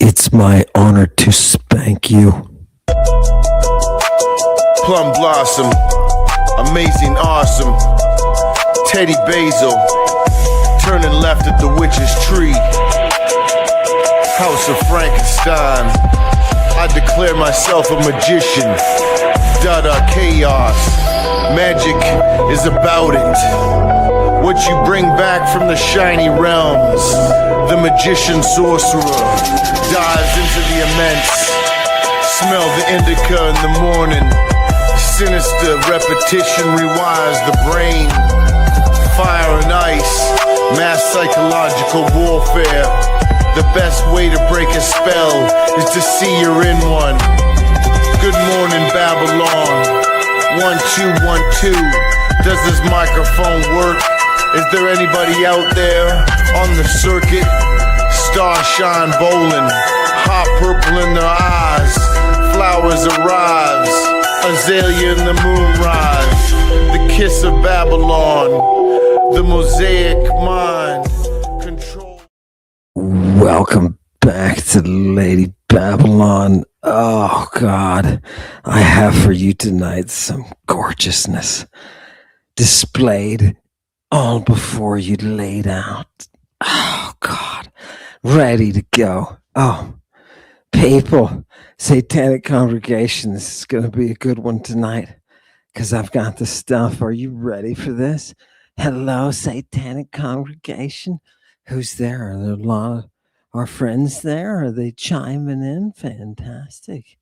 It's my honor to spank you. Plum Blossom, Amazing Awesome, Teddy Basil, turning left at the witch's tree, House of Frankenstein. I declare myself a magician. Dada chaos, magic is about it. What you bring back from the shiny realms, the magician sorcerer dives into the immense. Smell the indica in the morning. Sinister repetition rewires the brain. Fire and ice, mass psychological warfare. The best way to break a spell is to see you're in one. Good morning, Babylon. 1, 2, 1, 2. Does this microphone work? Is there anybody out there on the circuit? Starshine bowling, hot purple in their eyes. Flowers arrives, azalea in the moonrise. The kiss of Babylon, the mosaic mind. Control. Welcome back to Lady Babylon. Oh, God. I have for you tonight some gorgeousness displayed all before you laid out. Oh, God. Ready to go. Oh, people, satanic congregation, this is going to be a good one tonight because I've got the stuff. Are you ready for this? Hello, satanic congregation. Who's there? Are there a lot of our friends there? Are they chiming in? Fantastic.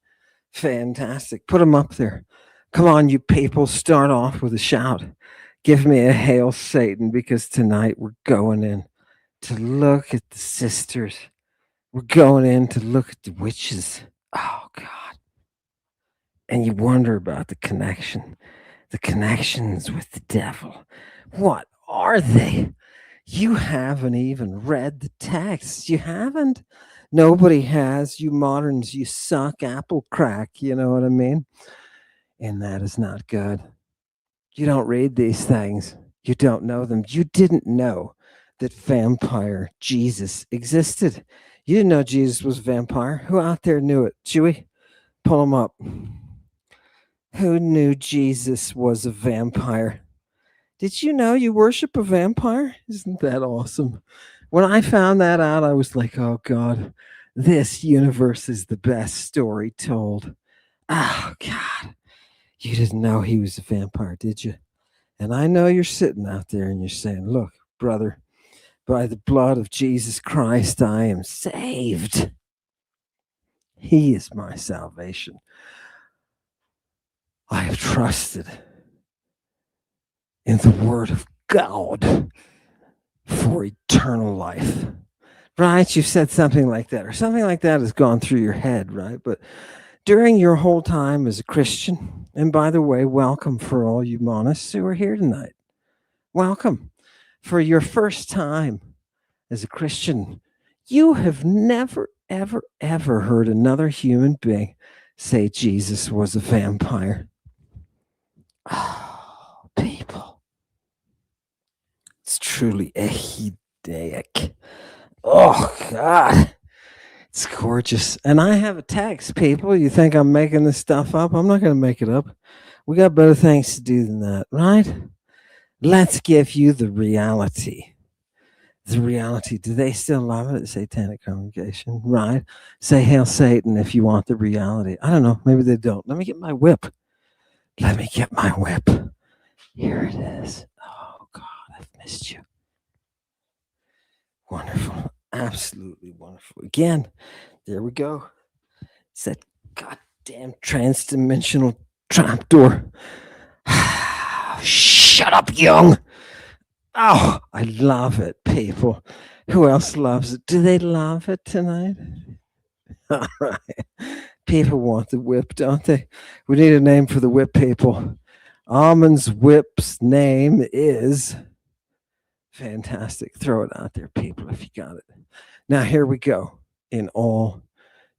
Fantastic. Put them up there. Come on, you people. Start off with a shout. Give me a hail Satan, because tonight we're going in to look at the sisters. We're going in to look at the witches. Oh, God. And you wonder about the connections with the devil. What are they? You haven't even read the text. You haven't. Nobody has. You moderns, you suck apple crack. You know what I mean? And that is not good. You don't read these things. You don't know them. You didn't know that vampire Jesus existed. You didn't know Jesus was a vampire. Who out there knew it? Chewy, pull him up. Who knew Jesus was a vampire? Did you know you worship a vampire? Isn't that awesome? When I found that out, I was like, oh, God, this universe is the best story told. Oh, God. You didn't know he was a vampire, did you? And I know you're sitting out there and you're saying, look, brother, by the blood of Jesus Christ, I am saved. He is my salvation. I have trusted in the word of God for eternal life. Right? You've said something like that, or something like that has gone through your head, right? But during your whole time as a Christian, and by the way, welcome for all you monists who are here tonight. Welcome. For your first time as a Christian, you have never, ever, ever heard another human being say Jesus was a vampire. Oh, people. It's truly ehidaic. Oh, God. It's gorgeous. And I have a text, people. You think I'm making this stuff up? I'm not going to make it up. We got better things to do than that, right? Let's give you the reality. The reality. Do they still love it at Satanic Congregation? Right? Say Hail Satan if you want the reality. I don't know. Maybe they don't. Let me get my whip. Let me get my whip. Here it is. Oh, God, I've missed you. Wonderful. Absolutely wonderful. Again, there we go. It's that goddamn trans-dimensional trapdoor. Shut up, young. Oh, I love it, people. Who else loves it? Do they love it tonight? All right. People want the whip, don't they? We need a name for the whip, people. Almond's whip's name is... Fantastic. Throw it out there, people, if you got it. Now, here we go. In all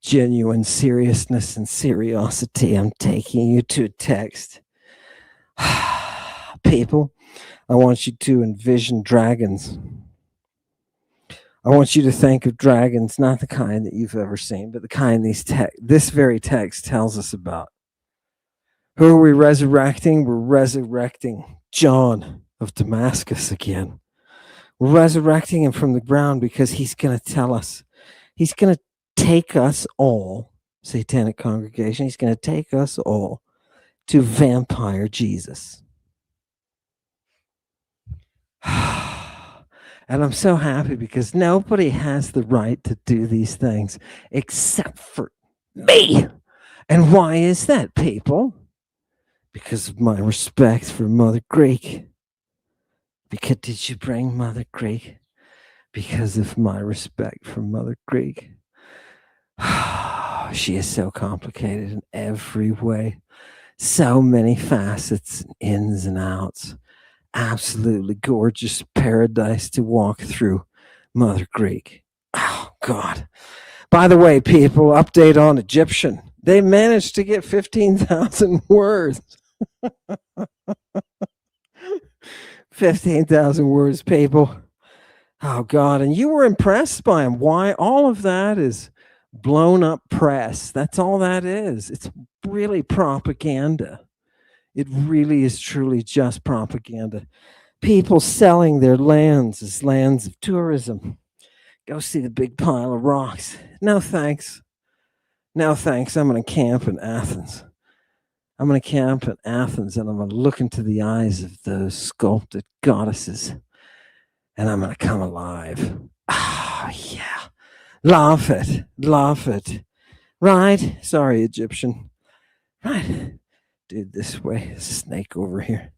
genuine seriousness and seriosity, I'm taking you to a text. People, I want you to envision dragons. I want you to think of dragons, not the kind that you've ever seen, but the kind this very text tells us about. Who are we resurrecting? We're resurrecting John of Damascus again. We're resurrecting him from the ground because he's going to tell us, he's going to take us all, satanic congregation, he's going to take us all to vampire Jesus. And I'm so happy because nobody has the right to do these things except for me. And why is that, people? Because of my respect for Mother Greek. Because did you bring Mother Greek? Because of my respect for Mother Greek. She is so complicated in every way. So many facets, ins and outs. Absolutely gorgeous paradise to walk through, Mother Greek. Oh, God. By the way, people, update on Egyptian. They managed to get 15,000 words. 15,000 words, people. Oh, God. And you were impressed by him. Why? All of that is blown up press. That's all that is. It's really propaganda. It really is truly just propaganda. People selling their lands as lands of tourism. Go see the big pile of rocks. No thanks. No thanks. I'm going to camp in Athens. I'm going to camp in Athens and I'm going to look into the eyes of those sculpted goddesses and I'm going to come alive. Ah, yeah. Laugh it. Laugh it. Right? Sorry, Egyptian. Right. Dude, this way. Snake over here.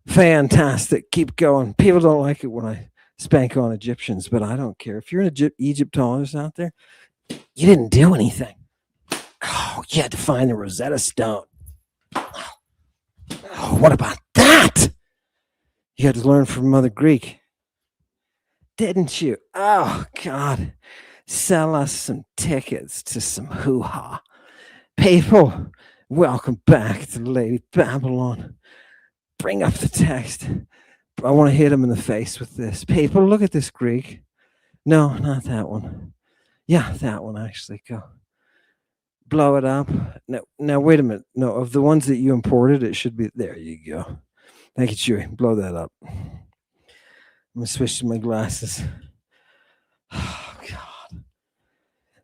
Fantastic. Keep going. People don't like it when I spank on Egyptians, but I don't care. If you're an Egyptologist out there, you didn't do anything. Oh, you had to find the Rosetta Stone. Oh, what about that? You had to learn from Mother Greek, didn't you? Oh, God. Sell us some tickets to some hoo-ha. People, welcome back to Lady Babylon. Bring up the text. I want to hit him in the face with this. People, look at this Greek. No, not that one. Yeah, that one actually. Go. Blow it up. No, now wait a minute. No, of the ones that you imported, it should be. There you go. Thank you, Chewy. Blow that up. I'm going to switch to my glasses. Oh, God.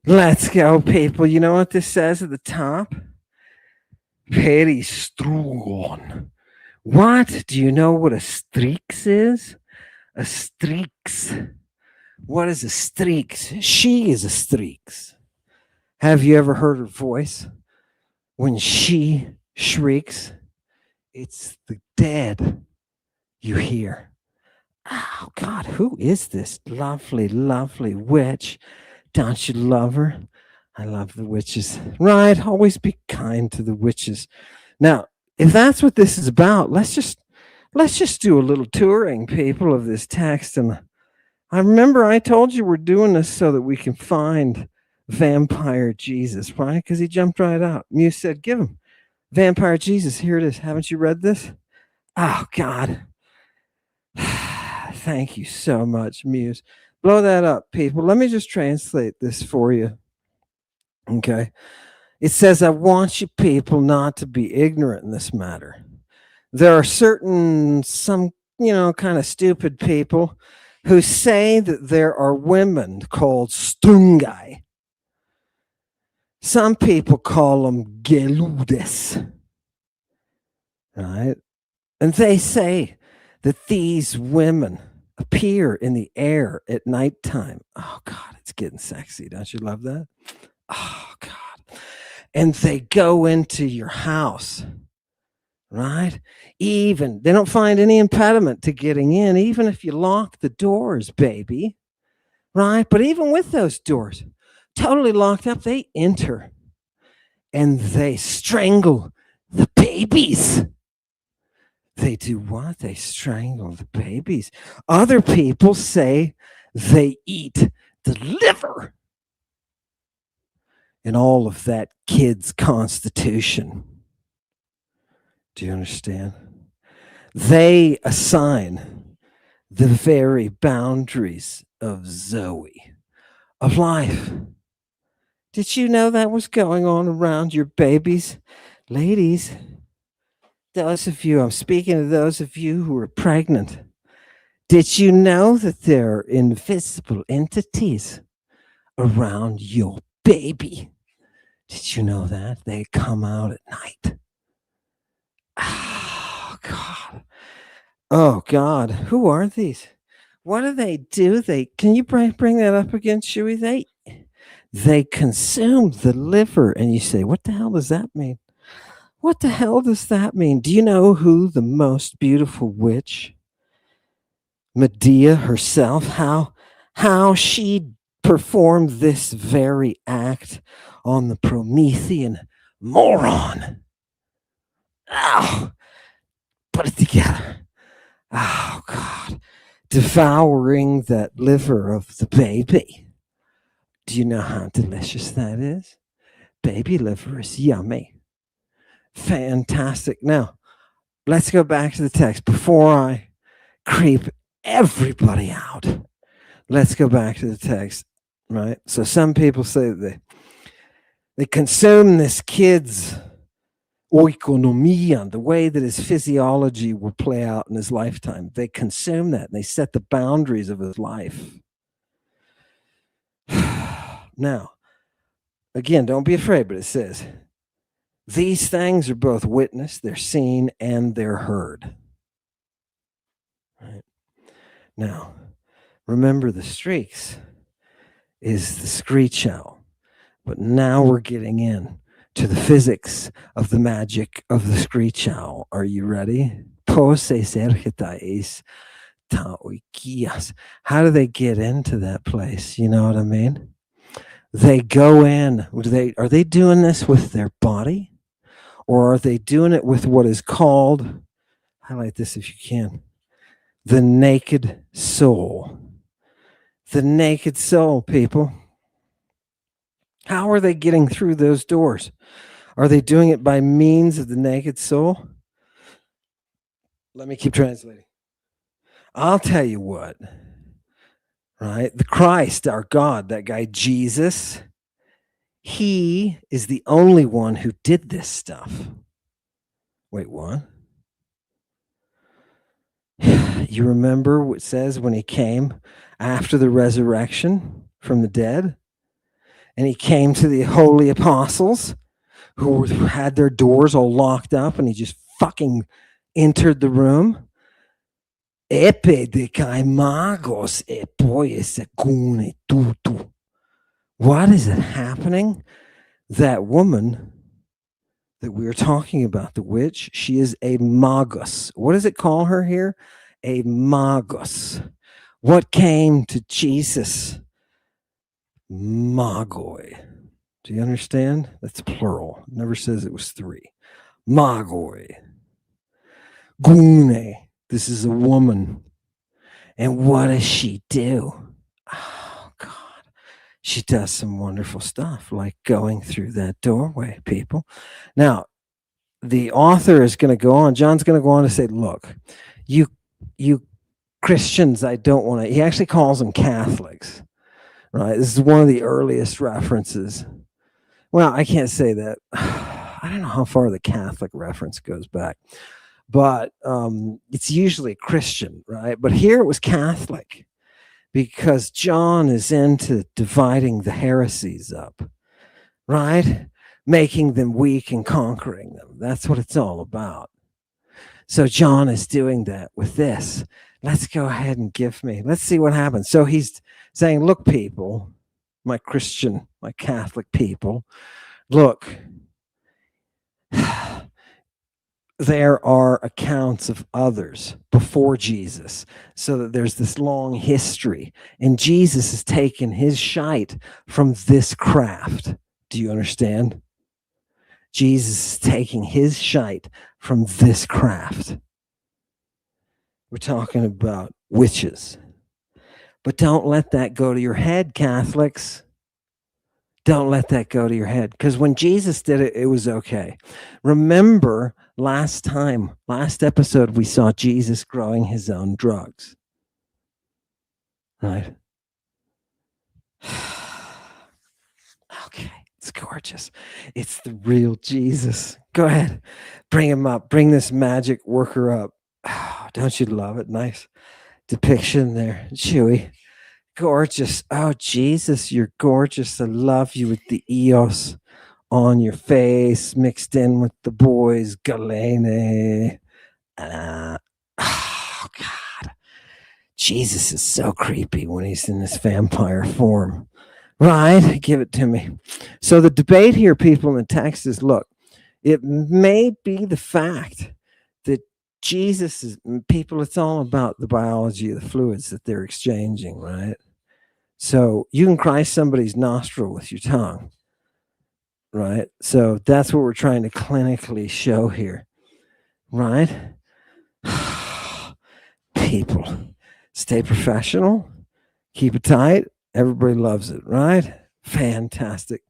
Let's go, people. You know what this says at the top? Peristrugon. What? Do you know what a strix is? A strix. What is a strix? She is a strix. Have you ever heard her voice? When she shrieks, it's the dead you hear. Oh, God, who is this lovely, lovely witch? Don't you love her? I love the witches. Right, always be kind to the witches. Now, if that's what this is about, let's just do a little touring, people, of this text. And I remember I told you we're doing this so that we can find vampire Jesus, right? Because he jumped right out. Muse said, give him vampire Jesus. Here it is. Haven't you read this? Oh, God. Thank you so much, Muse. Blow that up, people. Let me just translate this for you. Okay. It says, I want you people not to be ignorant in this matter. There are some kind of stupid people who say that there are women called stungai. Some people call them geludes. Right? And they say that these women appear in the air at nighttime. Oh, God, it's getting sexy. Don't you love that? Oh, God. And they go into your house, right? Even, they don't find any impediment to getting in, even if you lock the doors, baby, right? But even with those doors totally locked up, they enter and they strangle the babies. They do what? They strangle the babies. Other people say they eat the liver and all of that kid's constitution. Do you understand? They assign the very boundaries of Zoe, of life. Did you know that was going on around your babies? Ladies, those of you, I'm speaking to those of you who are pregnant. Did you know that there are invisible entities around your baby? Did you know that? They come out at night. Oh, God. Oh, God. Who are these? What do they do? Can you bring that up again, Shuey? They consume the liver. And you say, what the hell does that mean? What the hell does that mean? Do you know who the most beautiful witch, Medea herself, how she performed this very act on the Promethean moron? Oh, put it together. Oh, God. Devouring that liver of the baby. Do you know how delicious that is? Baby liver is yummy. Fantastic. Now, let's go back to the text before I creep everybody out. Let's go back to the text, right? So some people say that they consume this kid's oikonomia, the way that his physiology will play out in his lifetime. They consume that and they set the boundaries of his life. Now, again, don't be afraid, but it says, these things are both witnessed, they're seen, and they're heard. Right? Now, remember the streaks is the screech owl. But now we're getting in to the physics of the magic of the screech owl. Are you ready? How do they get into that place? You know what I mean? They go in. Are they doing this with their body? Or are they doing it with what is called, highlight this if you can, the naked soul? The naked soul, people. How are they getting through those doors? Are they doing it by means of the naked soul? Let me keep translating. I'll tell you what, right? The Christ, our God, that guy Jesus, he is the only one who did this stuff. Wait, what? You remember what it says when he came after the resurrection from the dead? And he came to the holy apostles who had their doors all locked up, and he just fucking entered the room. Epe de kai magos e poi secune tutu. What is it happening? That woman that we were talking about, the witch, she is a magus. What does it call her here? A magus. What came to Jesus? Magoi. Do you understand? That's plural. It never says it was three. Magoi. Gune. This is a woman. And what does she do? Oh, God. She does some wonderful stuff, like going through that doorway, people. Now, the author is going to go on. John's going to go on to say, look, you Christians, I don't want to. He actually calls them Catholics. Right. This is one of the earliest references. Well, I can't say that. I don't know how far the Catholic reference goes back, but it's usually Christian, right? But here it was Catholic because John is into dividing the heresies up, right? Making them weak and conquering them. That's what it's all about. So John is doing that with this. Let's go ahead and let's see what happens. So he's saying, look, people, my Christian, my Catholic people, look, there are accounts of others before Jesus, so that there's this long history, and Jesus has taken his shite from this craft. Do you understand? Jesus is taking his shite from this craft. We're talking about witches. But don't let that go to your head, Catholics. Don't let that go to your head. Because when Jesus did it, it was okay. Remember last episode, we saw Jesus growing his own drugs. Right? Okay, it's gorgeous. It's the real Jesus. Go ahead, bring him up. Bring this magic worker up. Don't you love it? Nice depiction there, Chewy. Gorgeous. Oh, Jesus, you're gorgeous. I love you with the EOS on your face mixed in with the boys, Galene. Oh, God. Jesus is so creepy when he's in this vampire form. Right? Give it to me. So the debate here, people in the text is look, it may be the fact that Jesus is people, it's all about the biology of the fluids that they're exchanging, right? So you can Christ somebody's nostril with your tongue, right? So that's what we're trying to clinically show here, right? People, stay professional, keep it tight. Everybody loves it, right? Fantastic.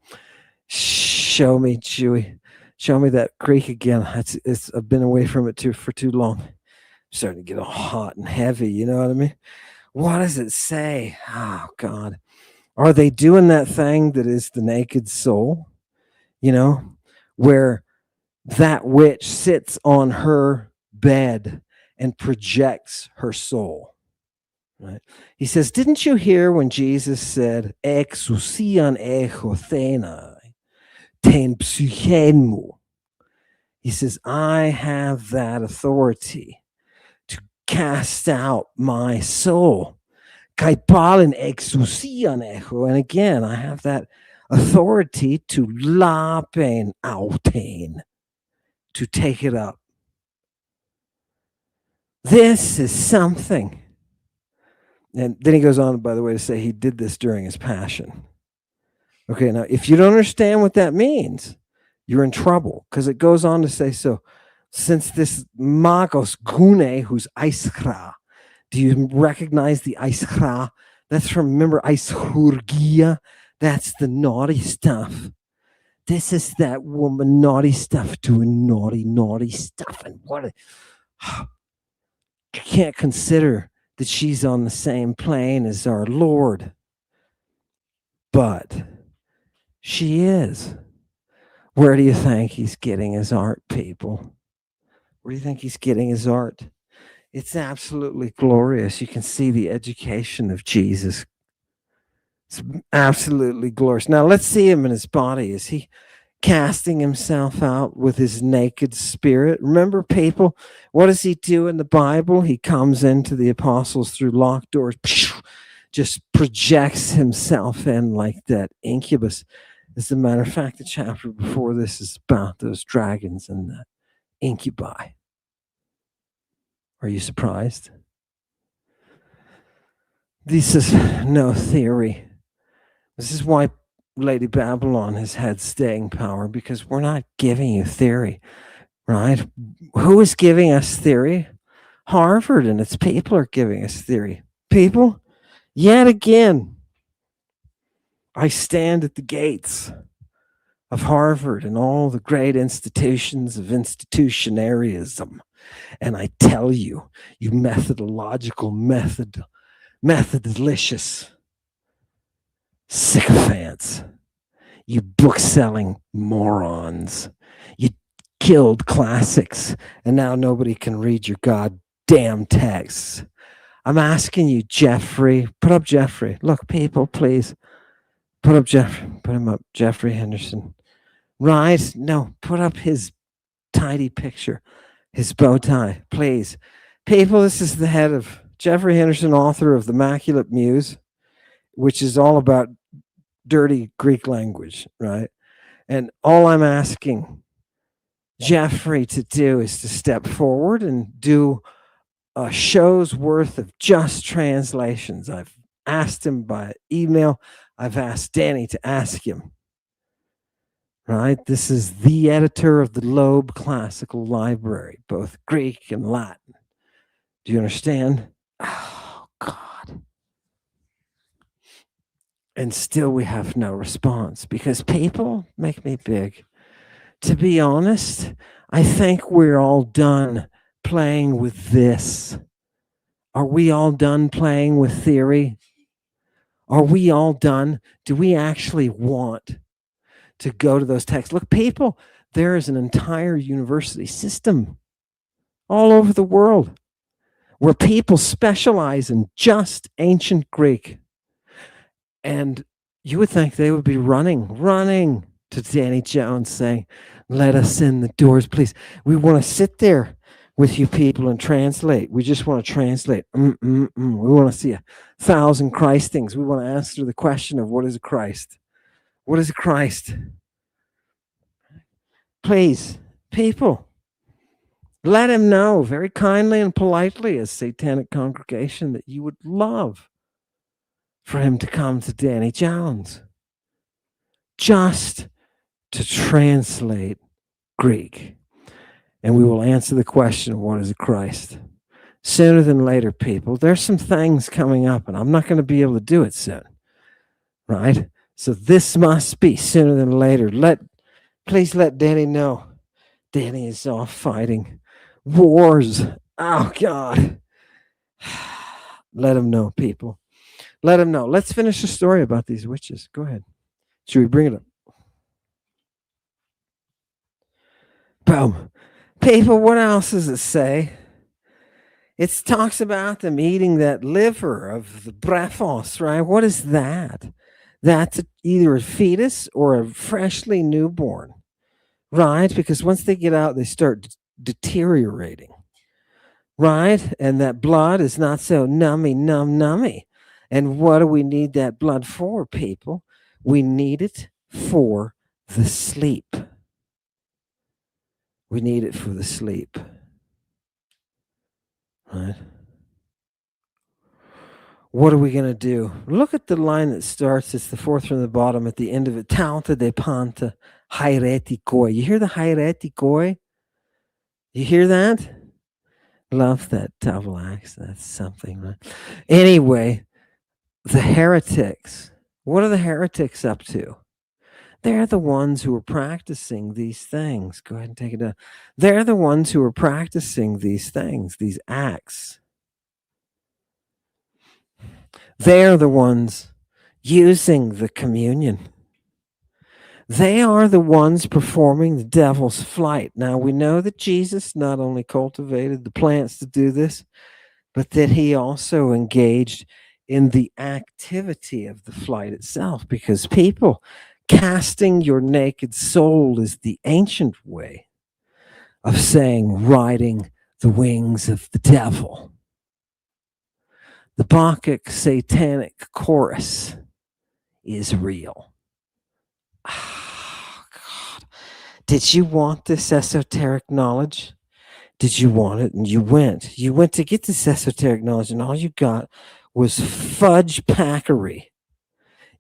Show me, Chewy. Show me that Greek again. I've been away from it for too long. I'm starting to get all hot and heavy. You know what I mean? What does it say? Oh, God. Are they doing that thing that is the naked soul? You know, where that witch sits on her bed and projects her soul. Right? He says, didn't you hear when Jesus said, exousian echothena, ten psychenmu? He says, I have that authority to cast out my soul. Kaipalen exousian echo. And again, I have that authority to lapen autein, to take it up. This is something. And then he goes on, by the way, to say he did this during his passion. Okay, now if you don't understand what that means, you're in trouble, because it goes on to say, so since this magos gune, who's aiskra, do you recognize the aiskra? That's from, remember, aishurgia? That's the naughty stuff. This is that woman naughty stuff doing naughty stuff. And what you can't consider that she's on the same plane as our Lord. But she is. Where do you think he's getting his art, people? Where do you think he's getting his art? It's absolutely glorious. You can see the education of Jesus. It's absolutely glorious. Now let's see him in his body. Is he casting himself out with his naked spirit? Remember, people, what does he do in the Bible? He comes into the apostles through locked doors, just projects himself in like that incubus. As a matter of fact, the chapter before this is about those dragons and the incubi. Are you surprised? This is no theory. This is why Lady Babylon has had staying power, because we're not giving you theory, right? Who is giving us theory? Harvard and its people are giving us theory. People, yet again, I stand at the gates of Harvard and all the great institutions of institutionarism, and I tell you, you methodological, methodlicious sycophants, you book-selling morons, you killed classics, and now nobody can read your goddamn texts. I'm asking you, Jeffrey, put up Jeffrey. Look, people, please, put up Jeffrey. Put him up, Jeffrey Henderson. Right? No, put up his tidy picture, his bow tie, please. People, this is the head of Jeffrey Henderson, author of The Immaculate Muse, which is all about dirty Greek language, right? And all I'm asking Jeffrey to do is to step forward and do a show's worth of just translations. I've asked him by email. I've asked Danny to ask him. Right? This is the editor of the Loeb Classical Library, both Greek and Latin. Do you understand? Oh, God. And still we have no response, because people make me big. To be honest, I think we're all done playing with this. Are we all done playing with theory? Are we all done? Do we actually want to go to those texts? Look, people, there is an entire university system all over the world where people specialize in just ancient Greek. And you would think they would be running to Danny Jones saying, let us in the doors, please. We want to sit there with you people and translate. We just want to translate. We want to see 1,000 Christ things. We want to answer the question of what is a Christ? What is a Christ? Please, people, let him know very kindly and politely as satanic congregation that you would love for him to come to Danny Jones just to translate Greek. And we will answer the question of what is a Christ. Sooner than later, people. There's some things coming up, and I'm not going to be able to do it soon. Right? So this must be sooner than later. Please let Danny know. Danny is off fighting wars. Oh, God. Let him know, people. Let him know. Let's finish the story about these witches. Go ahead. Should we bring it up? Boom. People, what else does it say? It talks about them eating that liver of the brephos, right? What is that? That's either a fetus or a freshly newborn, right? Because once they get out, they start deteriorating, right? And that blood is not so nummy. And what do we need that blood for, people? We need it for the sleep. We need it for the sleep. Right? What are we going to do? Look at the line that starts. It's the fourth from the bottom at the end of it. Taunta de panta hieretikoi. You hear the hieretikoi? You hear that? Love that double axe. That's something, right? Anyway, the heretics. What are the heretics up to? They're the ones who are practicing these things. Go ahead and take it down. They're the ones who are practicing these things, these acts. They're the ones using the communion. They are the ones performing the devil's flight. Now, we know that Jesus not only cultivated the plants to do this, but that he also engaged in the activity of the flight itself, because people, casting your naked soul is the ancient way of saying riding the wings of the devil. The Bacchic satanic chorus is real. Oh, God. Did you want this esoteric knowledge? Did you want it? And you went. You went to get this esoteric knowledge, and all you got was fudge packery.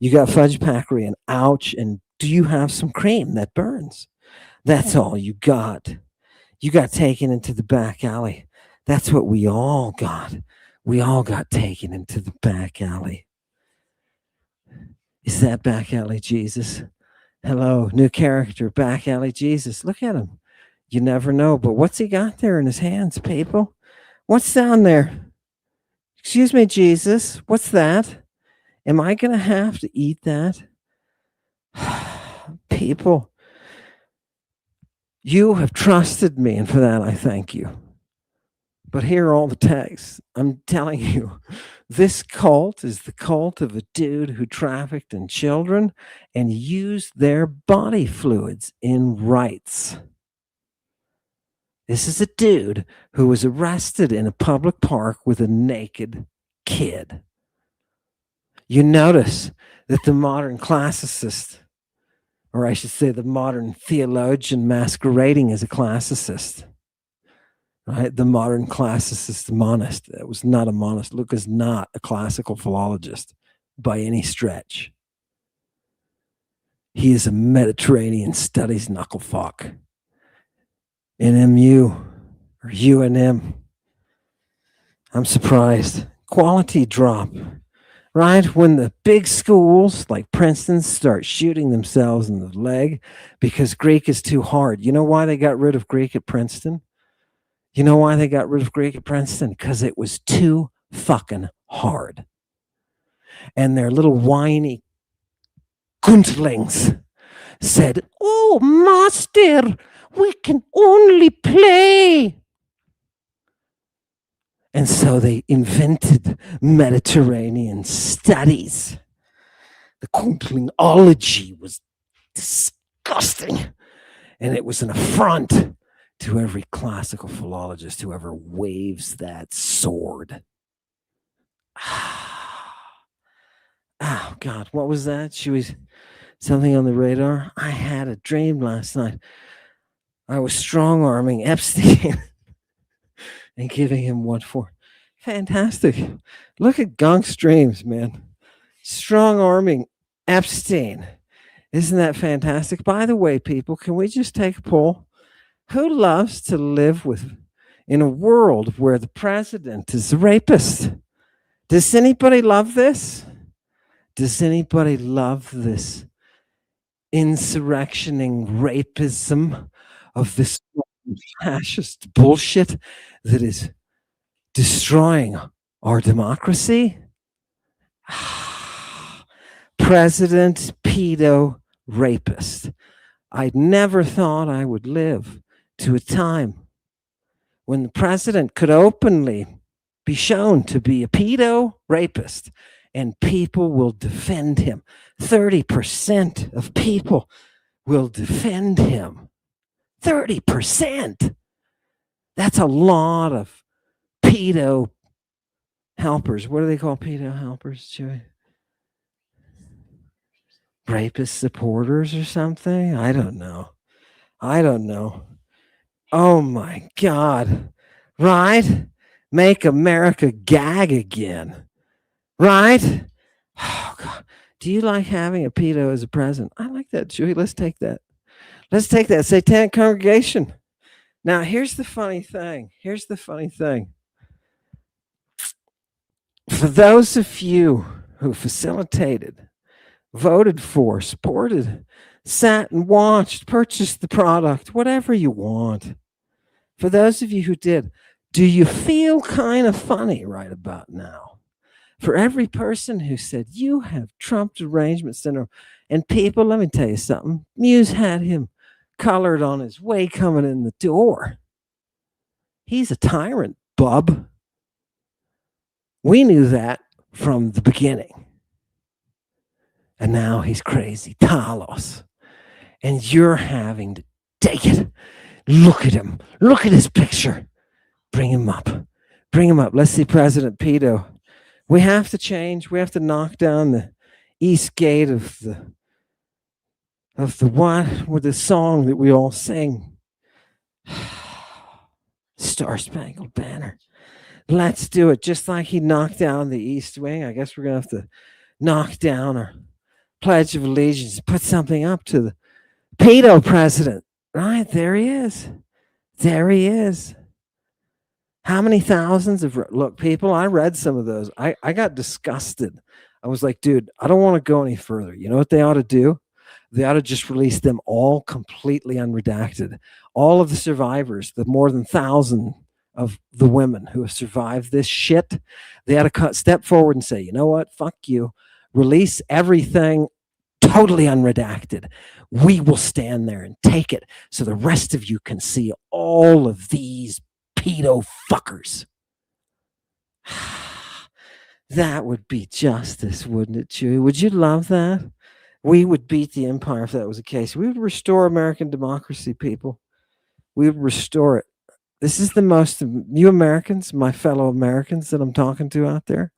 You got fudge packery, and ouch, and do you have some cream that burns? That's all you got. You got taken into the back alley. That's what we all got. We all got taken into the back alley. Is that back alley Jesus? Hello, new character, back alley Jesus. Look at him. You never know, but what's he got there in his hands, people? What's down there? Excuse me, Jesus. What's that? Am I going to have to eat that? People, you have trusted me, and for that I thank you. But here are all the texts. I'm telling you, this cult is the cult of a dude who trafficked in children and used their body fluids in rites. This is a dude who was arrested in a public park with a naked kid. You notice that the modern classicist, or I should say the modern theologian masquerading as a classicist, right? The modern classicist monist. That was not a monist. Luke is not a classical philologist by any stretch. He is a Mediterranean studies knucklefuck. NMU or UNM. I'm surprised. Quality drop. Right? When the big schools like Princeton start shooting themselves in the leg because Greek is too hard. You know why they got rid of Greek at Princeton? You know why they got rid of Greek at Princeton? Because it was too fucking hard. and their little whiny kuntlings said, "Oh, master, we can only play." And so they invented Mediterranean studies. The kuntlingology was disgusting. And it was an affront to every classical philologist who ever waves that sword. Oh, God, what was that? She was something on the radar. I had a dream last night. I was strong arming Epstein and giving him what for. Fantastic. Look at Gunk's dreams, man. Strong arming Epstein. Isn't that fantastic? By the way, people, can we just take a poll? Who loves to live in a world where the president is a rapist? Does anybody love this? Does anybody love this insurrectioning rapism of this fascist bullshit that is destroying our democracy? President pedo rapist. I never thought I would live to a time when the president could openly be shown to be a pedo rapist and people will defend him. 30% of people will defend him. 30%. That's a lot of pedo helpers. What do they call pedo helpers, Joey? Rapist supporters or something? I don't know. Oh my God. Right? Make America gag again. Right? Oh God. Do you like having a pedo as a president? I like that, Chewy. Let's take that. Let's take that satanic congregation. Now, here's the funny thing. For those of you who facilitated, voted for, supported, sat and watched, purchased the product, whatever you want. For those of you who did, do you feel kind of funny right about now? For every person who said, you have Trump derangement syndrome, and people, let me tell you something, Muse had him colored on his way coming in the door. He's a tyrant, bub. We knew that from the beginning. And now he's crazy, Talos. And you're having to take it. Look at him. Look at his picture. Bring him up. Let's see President Pedo. We have to change. We have to knock down the east gate of the what with the song that we all sing. Star Spangled Banner. Let's do it. Just like he knocked down the East Wing, I guess we're going to have to knock down our Pledge of Allegiance, put something up to the pedo president. Right, there he is. How many thousands of, look, people, I read some of those. I got disgusted. I was like, dude, I don't want to go any further. You know what they ought to do? They ought to just release them all completely unredacted. All of the survivors, the more than 1,000 of the women who have survived this shit, they ought to step forward and say, you know what? Fuck you. Release everything totally unredacted. We will stand there and take it so the rest of you can see all of these pedo fuckers. That would be justice, wouldn't it, Chewy? Would you love that? We would beat the empire if that was the case. We would restore American democracy, people. We would restore it. This is the most, you Americans, my fellow Americans that I'm talking to out there.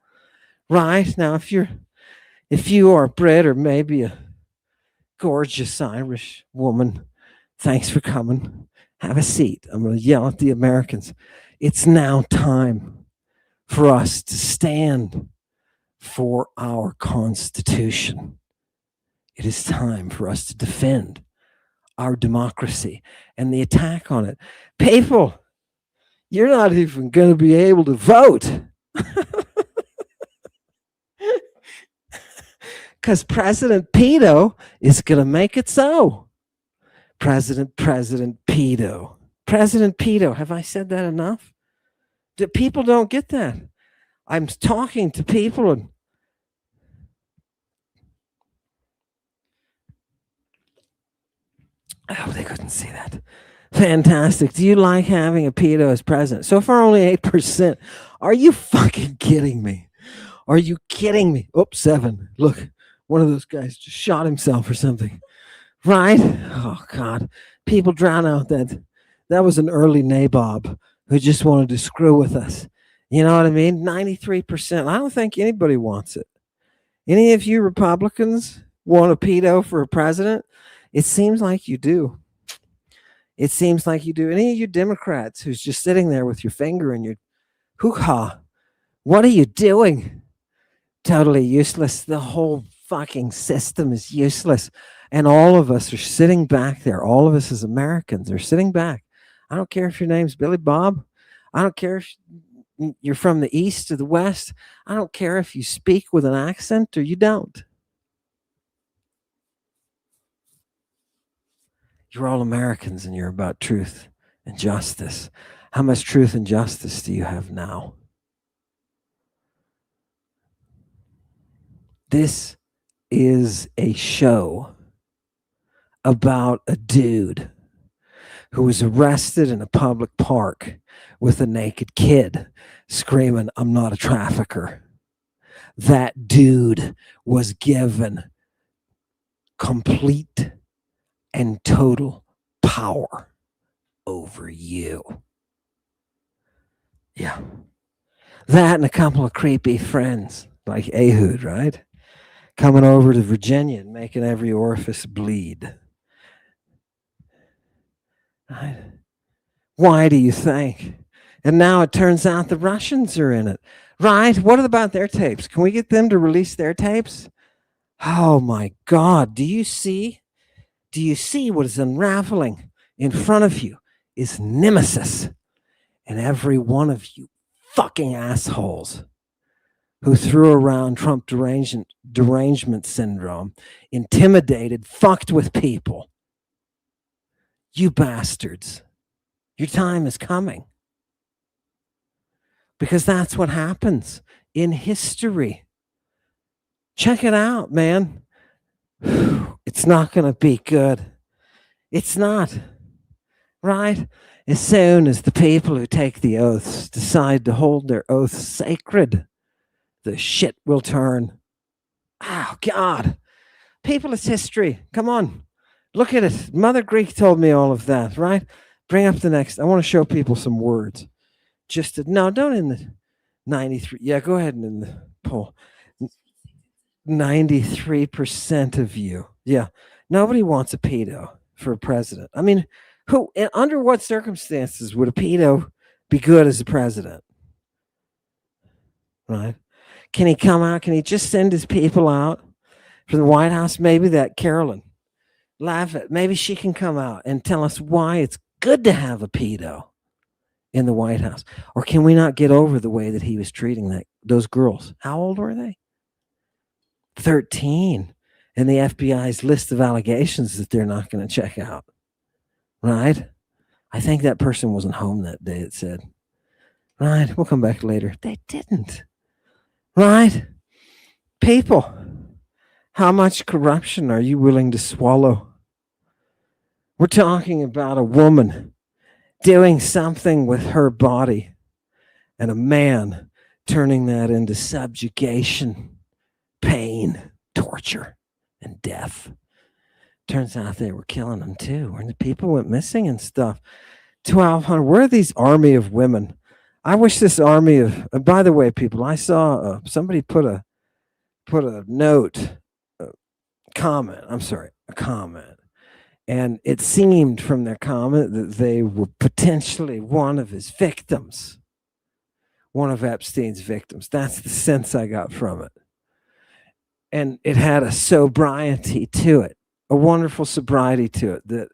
Right? Now, if you are Brit or maybe a gorgeous Irish woman, thanks for coming. Have a seat. I'm going to yell at the Americans. It's now time for us to stand for our Constitution. It is time for us to defend our democracy and the attack on it. People, you're not even going to be able to vote. Because President Pedo is going to make it so. President Pedo. President Pedo. Have I said that enough? People don't get that. I'm talking to people and Oh, they couldn't see that. Fantastic. Do you like having a pedo as president? So far, only 8%. Are you fucking kidding me? Are you kidding me? Oops, 7. Look, one of those guys just shot himself or something. Right? Oh, God. People drown out that. That was an early nabob who just wanted to screw with us. You know what I mean? 93%. I don't think anybody wants it. Any of you Republicans want a pedo for a president? It seems like you do. It seems like you do. Any of you Democrats who's just sitting there with your finger in your hoo ha, what are you doing? Totally useless. The whole fucking system is useless. And all of us are sitting back there. All of us as Americans are sitting back. I don't care if your name's Billy Bob. I don't care if you're from the East or the West. I don't care if you speak with an accent or you don't. You're all Americans and you're about truth and justice. How much truth and justice do you have now? This is a show about a dude who was arrested in a public park with a naked kid screaming, "I'm not a trafficker." That dude was given complete and total power over you. Yeah. That and a couple of creepy friends like Ehud, right? Coming over to Virginia and making every orifice bleed. Right? Why do you think? And now it turns out the Russians are in it. Right? What about their tapes? Can we get them to release their tapes? Oh my God. Do you see? Do you see what is unraveling in front of you is nemesis? And every one of you fucking assholes who threw around Trump derangement syndrome, intimidated, fucked with people. You bastards. Your time is coming. Because that's what happens in history. Check it out, man. It's not going to be good. It's not. Right? As soon as the people who take the oaths decide to hold their oaths sacred, the shit will turn. Oh, God. People, it's history. Come on. Look at it. Mother Greek told me all of that, right? Bring up the next. I want to show people some words. No, don't in the 93. Yeah, go ahead and in the poll. 93% of you. Yeah. Nobody wants a pedo for a president. I mean, under what circumstances would a pedo be good as a president? Right? Can he come out? Can he just send his people out for the White House? Maybe that Carolyn Laffett, maybe she can come out and tell us why it's good to have a pedo in the White House. Or can we not get over the way that he was treating those girls? How old were they? 13. And the FBI's list of allegations that they're not going to check out. Right? I think that person wasn't home that day, it said. Right? We'll come back later. They didn't. Right? People, how much corruption are you willing to swallow? We're talking about a woman doing something with her body and a man turning that into subjugation, pain, torture, and death. Turns out they were killing them too. And the people went missing and stuff. 1,200. Where are these army of women? I wish this army of. By the way, people, I saw somebody put a note, a comment. And it seemed from their comment that they were potentially one of his victims, one of Epstein's victims. That's the sense I got from it. And it had a sobriety to it, a wonderful sobriety to it that,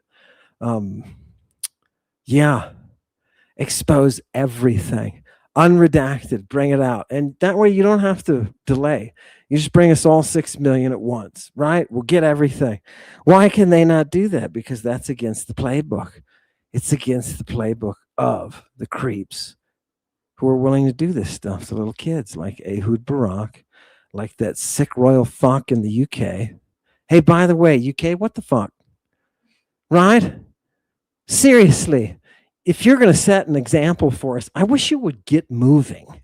expose everything, unredacted, bring it out. And that way you don't have to delay. You just bring us all 6 million at once, right? We'll get everything. Why can they not do that? Because that's against the playbook. It's against the playbook of the creeps who are willing to do this stuff to little kids like Ehud Barak, like that sick royal fuck in the UK. Hey, by the way, UK, what the fuck? right? Seriously, if you're going to set an example for us, I wish you would get moving,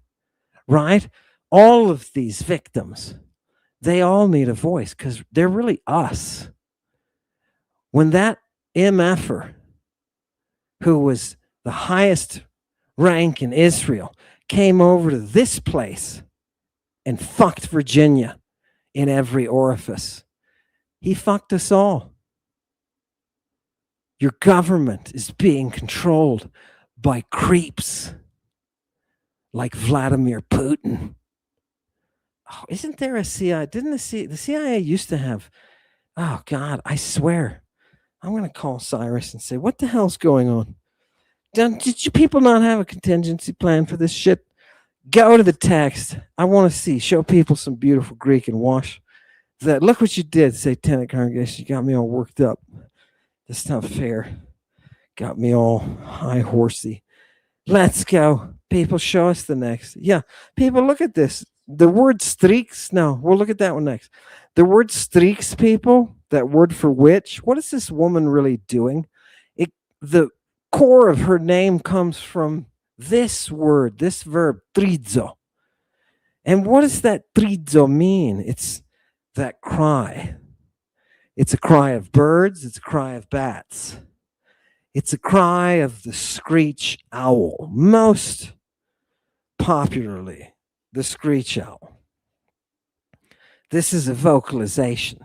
right? All of these victims, they all need a voice because they're really us. When that MFer, who was the highest rank in Israel, came over to this place and fucked Virginia in every orifice, he fucked us all. Your government is being controlled by creeps like Vladimir Putin. Oh, isn't there a CIA? Didn't the CIA used to have? Oh God, I swear, I'm going to call Cyrus and say, what the hell's going on? Did you people not have a contingency plan for this shit? Go to the text. I want to see. Show people some beautiful Greek and wash that. Look what you did, Satanic Congregation. You got me all worked up. That's not fair. Got me all high horsey. Let's go. People, show us the next. Yeah, people, look at this. The word streaks. No, we'll look at that one next. The word streaks, people, that word for witch. What is this woman really doing? The core of her name comes from this word, this verb, trizo. And what does that trizo mean? It's that cry. It's a cry of birds. It's a cry of bats. It's a cry of the screech owl, most popularly the screech owl. This is a vocalization.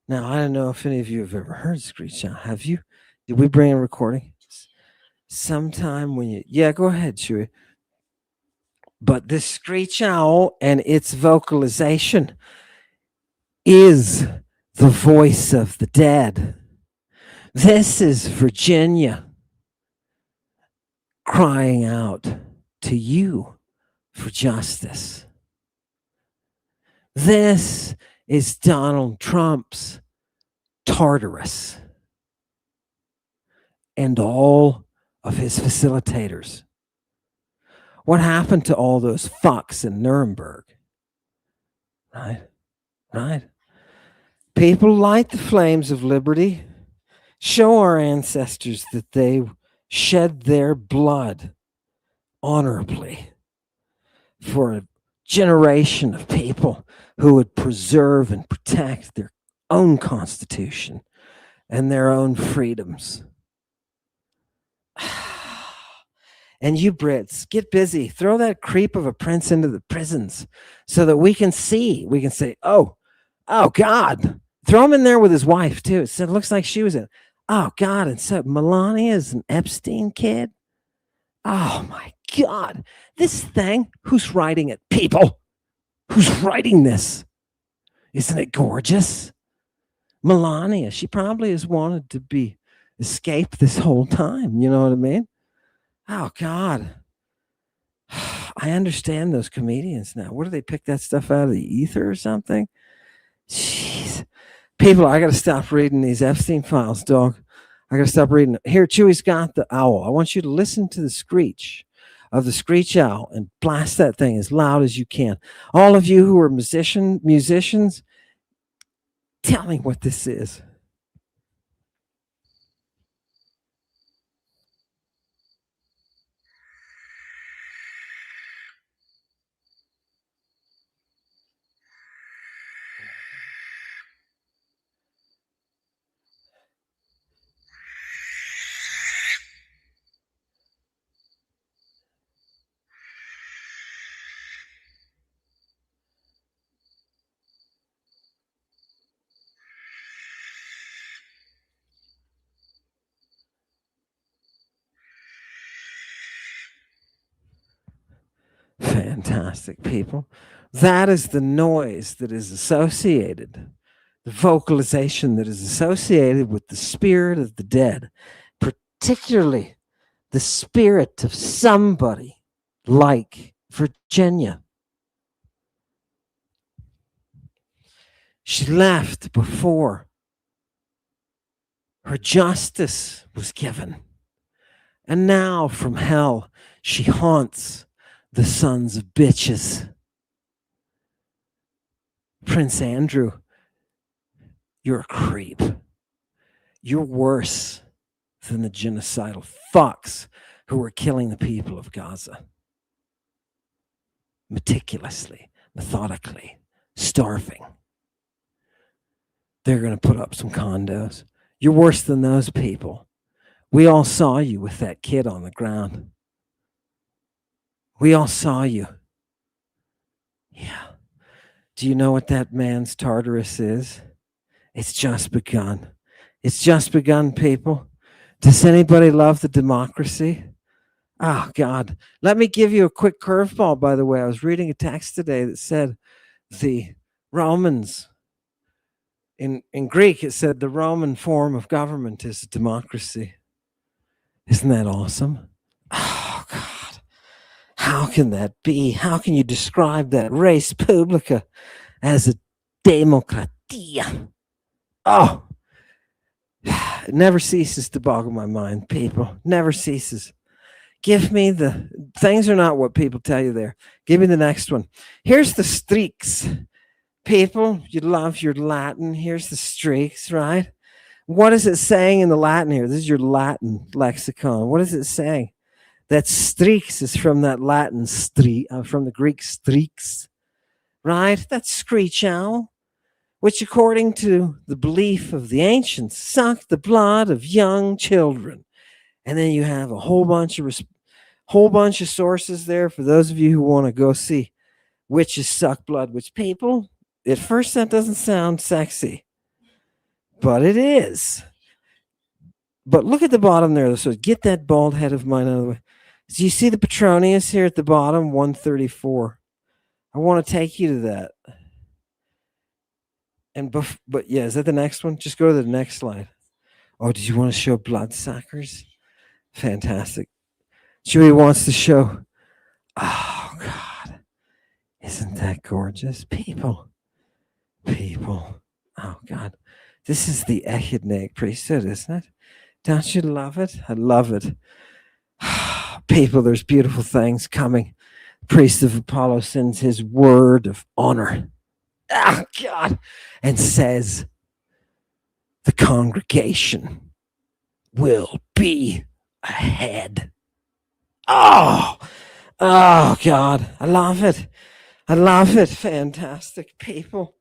Now, I don't know if any of you have ever heard screech owl. Have you? Did we bring a recording? Sometime when you, yeah, go ahead, Chewy. But this screech owl and its vocalization is the voice of the dead. This is Virginia crying out to you for justice. This is Donald Trump's Tartarus and all of his facilitators. What happened to all those fucks in Nuremberg? Right? People light the flames of liberty. Show our ancestors that they shed their blood honorably for a generation of people who would preserve and protect their own constitution and their own freedoms. And you Brits, get busy. Throw that creep of a prince into the prisons so that we can see. We can say, oh God. Throw him in there with his wife, too. It looks like she was in. Oh, God. And so Melania is an Epstein kid. Oh, my God. This thing, who's writing it? People, who's writing this? Isn't it gorgeous? Melania, she probably has wanted to be escaped this whole time. You know what I mean? Oh, God. I understand those comedians now. Where do they pick that stuff out of the ether or something? Jeez. People, I got to stop reading these Epstein files, dog. I got to stop reading. Here, Chewy's got the owl. I want you to listen to the screech of the screech owl and blast that thing as loud as you can. All of you who are musicians, tell me what this is. Fantastic, people. That is the noise that is associated, the vocalization that is associated with the spirit of the dead, particularly the spirit of somebody like Virginia. She left before her justice was given. And now from hell, she haunts the sons of bitches. Prince Andrew, you're a creep. You're worse than the genocidal fucks who were killing the people of Gaza. Meticulously, methodically, starving. They're going to put up some condos. You're worse than those people. We all saw you with that kid on the ground. We all saw you. Yeah. Do you know what that man's Tartarus is? It's just begun. It's just begun, people. Does anybody love the democracy? Oh, God. Let me give you a quick curveball, by the way. I was reading a text today that said the Romans, in Greek, it said the Roman form of government is a democracy. Isn't that awesome? Oh, God. How can that be? How can you describe that res publica as a democratia? Oh, it never ceases to boggle my mind, people. Never ceases. Give me the things are not what people tell you there. Give me the next one. Here's the streaks. People, you love your Latin. Here's the streaks, right? What is it saying in the Latin here? This is your Latin lexicon. What is it saying? That streaks is from that Latin from the Greek streaks, right? That's screech owl, which according to the belief of the ancients, sucked the blood of young children. And then you have a whole bunch of sources there for those of you who want to go see witches suck blood, which people, at first that doesn't sound sexy, but it is. But look at the bottom there. So get that bald head of mine out of the way. So you see the Petronius here at the bottom, 134. I want to take you to that. And but yeah, is that the next one? Just go to the next slide. Oh, did you want to show bloodsuckers? Fantastic. Julie wants to show. Oh, God. Isn't that gorgeous? People. Oh, God. This is the Echidnaic priesthood, isn't it? Don't you love it? I love it. People, there's beautiful things coming. The priest of Apollo sends his word of honor. Oh, God. And says, the congregation will be ahead. Oh, God. I love it. Fantastic, people.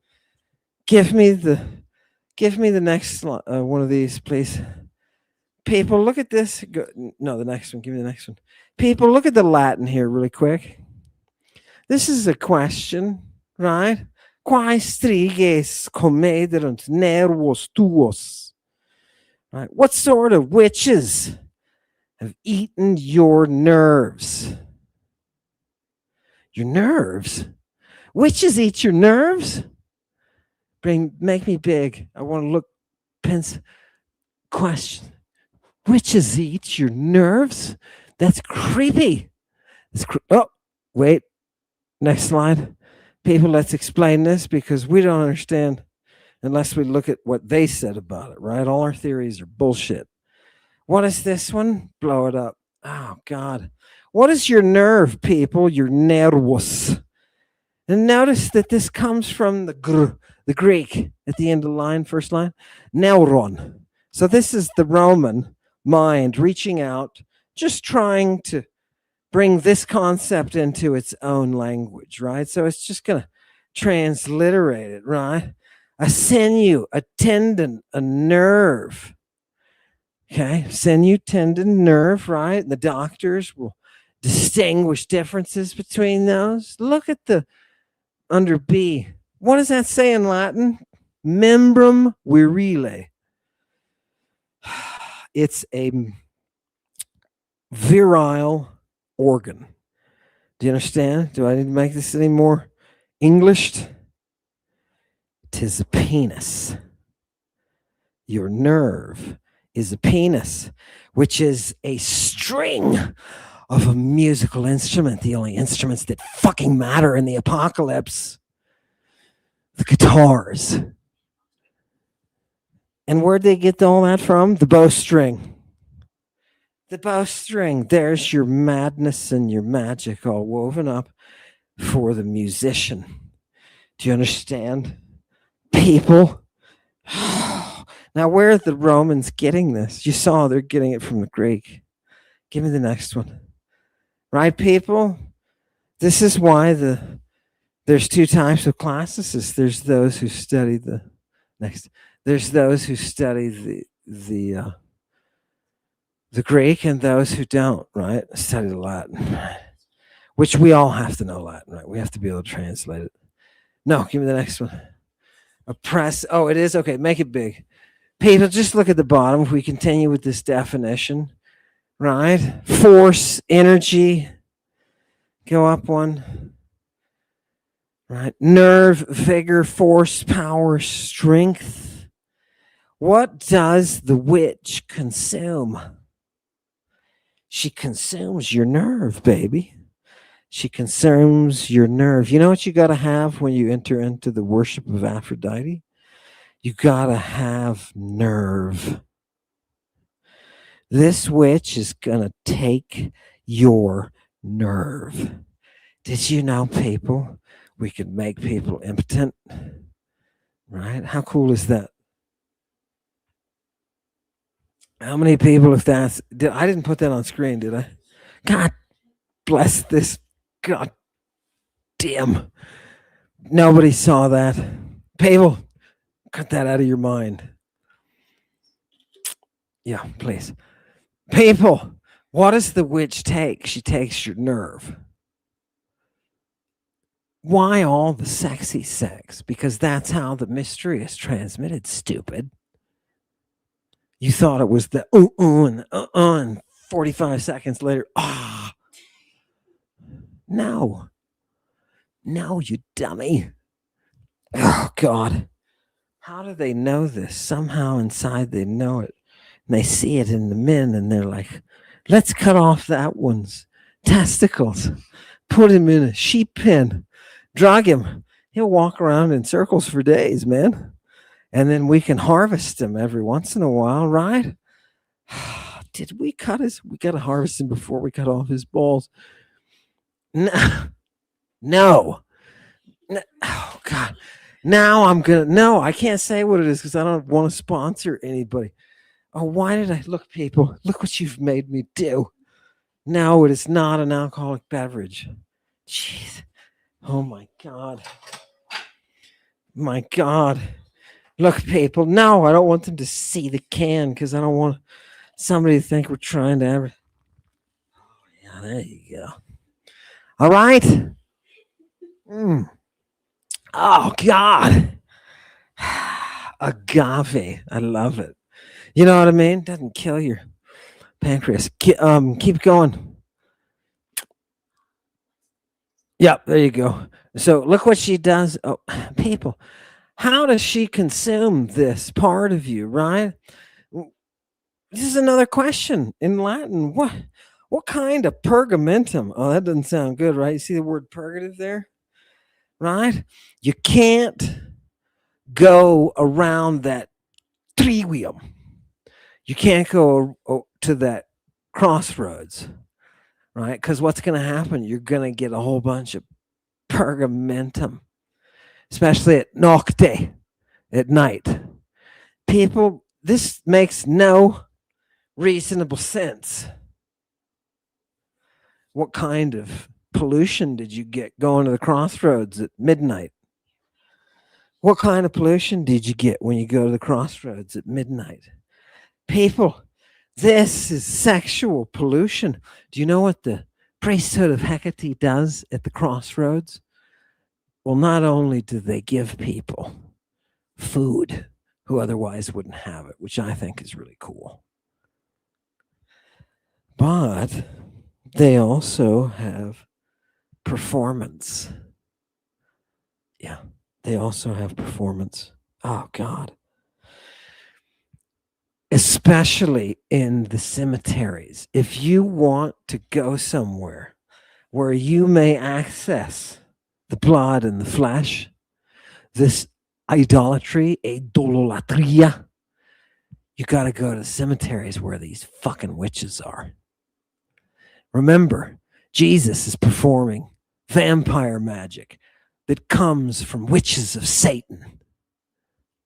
Give me the next one of these, please. People, look at this. No, the next one. Give me the next one. People, look at the Latin here really quick. This is a question, right? Quae striges comederunt nervos tuos? Right? What sort of witches have eaten your nerves? Your nerves? Witches eat your nerves? Make me big. I want to look. Question. Witches eat your nerves? That's creepy. Oh, wait. Next slide. People, let's explain this because we don't understand unless we look at what they said about it, right? All our theories are bullshit. What is this one? Blow it up. Oh, God. What is your nerve, people? Your nervos. And notice that this comes from the Greek at the end of the line, first line, neuron. So this is the Roman mind reaching out, just trying to bring this concept into its own language, right? So it's just going to transliterate it, right? A sinew, a tendon, a nerve. Okay, sinew, tendon, nerve, right? And the doctors will distinguish differences between those. Look at the under B. What does that say in Latin? Membrum virile. It's a virile organ. Do you understand? Do I need to make this any more Englished? 'Tis a penis. Your nerve is a penis, which is a string of a musical instrument, the only instruments that fucking matter in the apocalypse. The guitars. And where'd they get all that from? The bowstring. The bowstring. There's your madness and your magic all woven up for the musician. Do you understand? People. Now, where are the Romans getting this? You saw they're getting it from the Greek. Give me the next one. Right, people? This is why there's two types of classicists. There's those who study the next. There's those who study the Greek and those who don't, right? Study the Latin, which we all have to know Latin, right? We have to be able to translate it. No, give me the next one. Oppress. Oh, it is? Okay, make it big. People, just look at the bottom. If we continue with this definition, right? Force, energy. Go up one. Right? Nerve, vigor, force, power, strength. What does the witch consume? She consumes your nerve, baby. She consumes your nerve. You know what you got to have when you enter into the worship of Aphrodite? You got to have nerve. This witch is going to take your nerve. Did you know, people, we could make people impotent? Right? How cool is that? How many people, if that's... I didn't put that on screen, did I? God bless this. God damn. Nobody saw that. People, cut that out of your mind. Yeah, please. People, what does the witch take? She takes your nerve. Why all the sexy sex? Because that's how the mystery is transmitted, stupid. You thought it was the and 45 seconds later, No. No, you dummy. Oh, God. How do they know this? Somehow inside they know it. And they see it in the men and they're like, let's cut off that one's testicles. Put him in a sheep pen. Drug him. He'll walk around in circles for days, man. And then we can harvest him every once in a while, right? Did we cut his? We got to harvest him before we cut off his balls. No. Oh, God. Now I'm going to... No, I can't say what it is because I don't want to sponsor anybody. Oh, why did I... Look, people. Look what you've made me do. No, it is not an alcoholic beverage. Jeez. Oh, my God. My God. Look, people. No, I don't want them to see the can because I don't want somebody to think we're trying to ever... Oh, yeah, there you go. All right. Oh, God. Agave. I love it. You know what I mean? Doesn't kill your pancreas. Keep going. Yep, there you go. So look what she does. Oh, people, how does she consume this part of you, right? This is another question in Latin. What kind of purgamentum? Oh, that doesn't sound good, right? You see the word purgative there? Right? You can't go around that trivium. You can't go to that crossroads, right? Because what's going to happen? You're going to get a whole bunch of purgamentum, especially at nocte, at night. People, this makes no reasonable sense. What kind of pollution did you get going to the crossroads at midnight? What kind of pollution did you get when you go to the crossroads at midnight? People, this is sexual pollution. Do you know what the priesthood of Hecate does at the crossroads? Well, not only do they give people food who otherwise wouldn't have it, which I think is really cool, but they also have performance. Yeah, they also have performance. Oh, God. Especially in the cemeteries. If you want to go somewhere where you may access the blood and the flesh, this idolatry, idolatria, you got to go to the cemeteries where these fucking witches are. Remember, Jesus is performing vampire magic that comes from witches of Satan.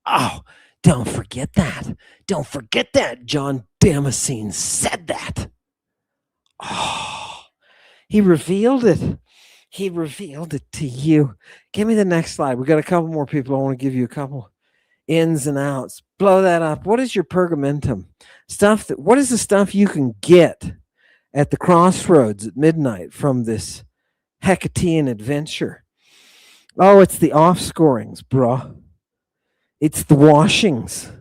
Oh, Don't forget that. Don't forget that. John Damascene said that. Oh, he revealed it. He revealed it to you. Give me the next slide. We got a couple more people. I want to give you a couple ins and outs. Blow that up. What is your pergamentum? What is the stuff you can get at the crossroads at midnight from this Hecatean adventure? Oh, it's the offscorings, bruh. It's the washings.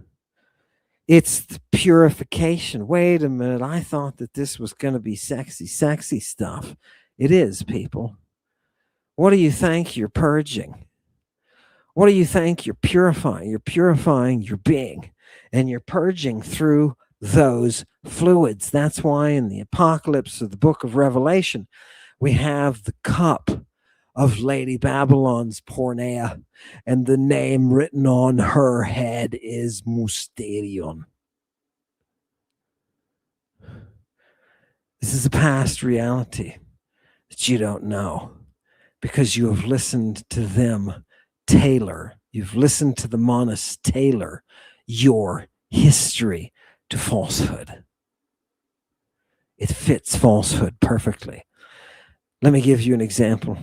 It's the purification. Wait a minute. I thought that this was going to be sexy stuff. It is, people. What do you think you're purging? What do you think you're purifying? You're purifying your being, and you're purging through those fluids. That's why in the Apocalypse of the book of Revelation, we have the cup of Lady Babylon's porneia, and the name written on her head is Mysterion. This is a past reality that you don't know because you have listened to them tailor. You've listened to the Monas tailor your history to falsehood. It fits falsehood perfectly. Let me give you an example.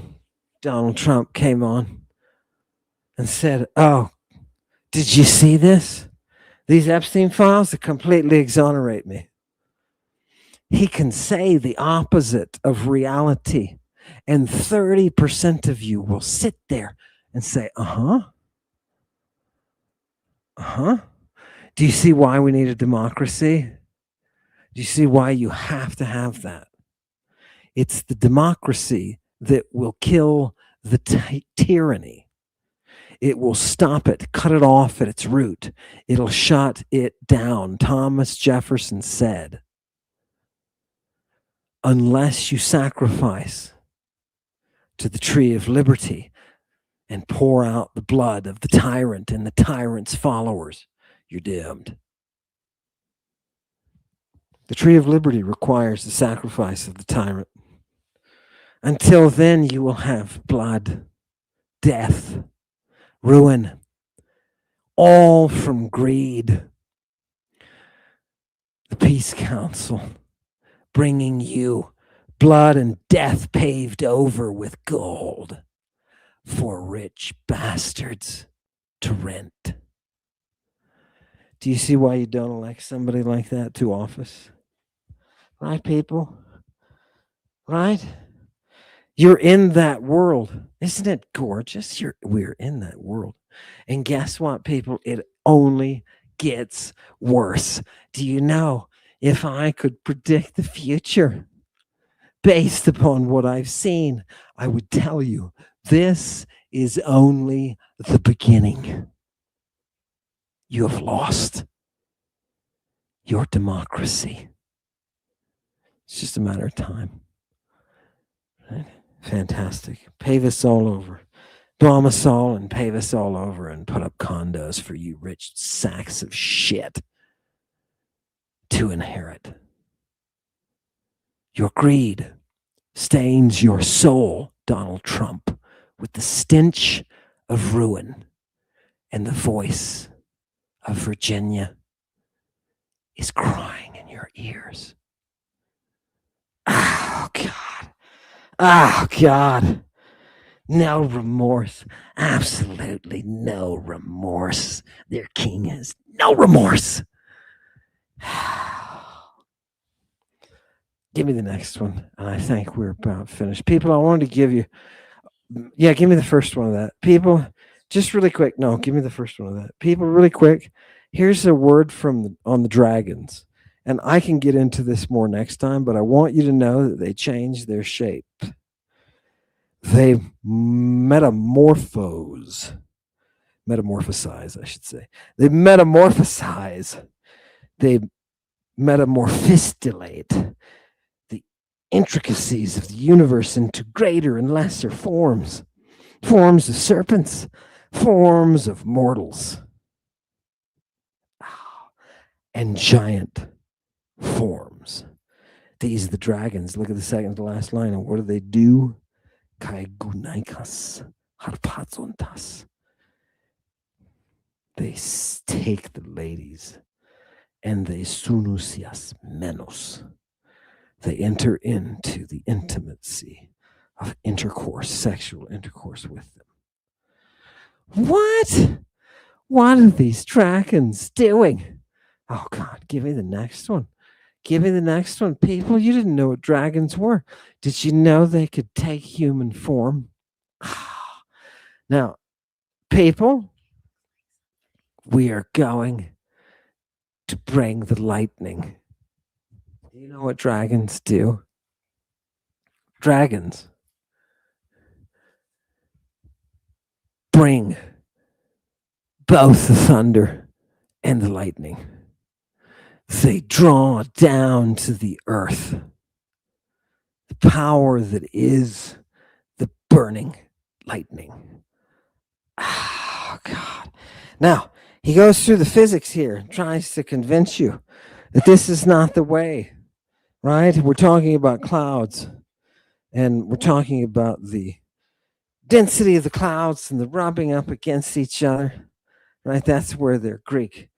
Donald Trump came on and said, "Oh, did you see this? These Epstein files that completely exonerate me." He can say the opposite of reality, and 30% of you will sit there and say, do you see why we need a democracy? Do you see why you have to have that? It's the democracy that will kill the tyranny. It will stop it, cut it off at its root. It'll shut it down. Thomas Jefferson said, unless you sacrifice to the tree of liberty and pour out the blood of the tyrant and the tyrant's followers, you're doomed. The tree of liberty requires the sacrifice of the tyrant. Until then, you will have blood, death, ruin, all from greed. The Peace Council bringing you blood and death paved over with gold for rich bastards to rent. Do you see why you don't elect somebody like that to office? Right, people? Right? You're in that world. Isn't it gorgeous? We're in that world. And guess what, people? It only gets worse. Do you know, if I could predict the future based upon what I've seen, I would tell you this is only the beginning. You have lost your democracy. It's just a matter of time. Right? Fantastic. Pave us all over. Bomb us all and pave us all over and put up condos for you rich sacks of shit to inherit. Your greed stains your soul, Donald Trump, with the stench of ruin, and the voice of Virginia is crying in your ears. Oh, God. Oh, God. No remorse. Absolutely no remorse. Their king has no remorse. Give me the next one. And I think we're about finished. People, I wanted to give you, give me the first one of that. People, just really quick. No, give me the first one of that. People, really quick. Here's a word on the dragons. And I can get into this more next time, but I want you to know that they change their shape. They metamorphosize, I should say. They metamorphosize. They metamorphistulate the intricacies of the universe into greater and lesser forms. Forms of serpents, forms of mortals, and giant forms. These are the dragons. Look at the second to last line. And what do they do? Kai gunaikas harpazontas. they take the ladies and they sunusias menos. They enter into the intimacy of intercourse, sexual intercourse with them. What? What are these dragons doing? Oh, God, give me the next one. Give me the next one. People, you didn't know what dragons were. Did you know they could take human form? Now, people, we are going to bring the lightning. Do you know what dragons do? Dragons bring both the thunder and the lightning. They draw down to the earth the power that is the burning lightning. Oh, God. Now, he goes through the physics here, tries to convince you that this is not the way, right? We're talking about clouds, and we're talking about the density of the clouds and the rubbing up against each other, right? That's where their Greek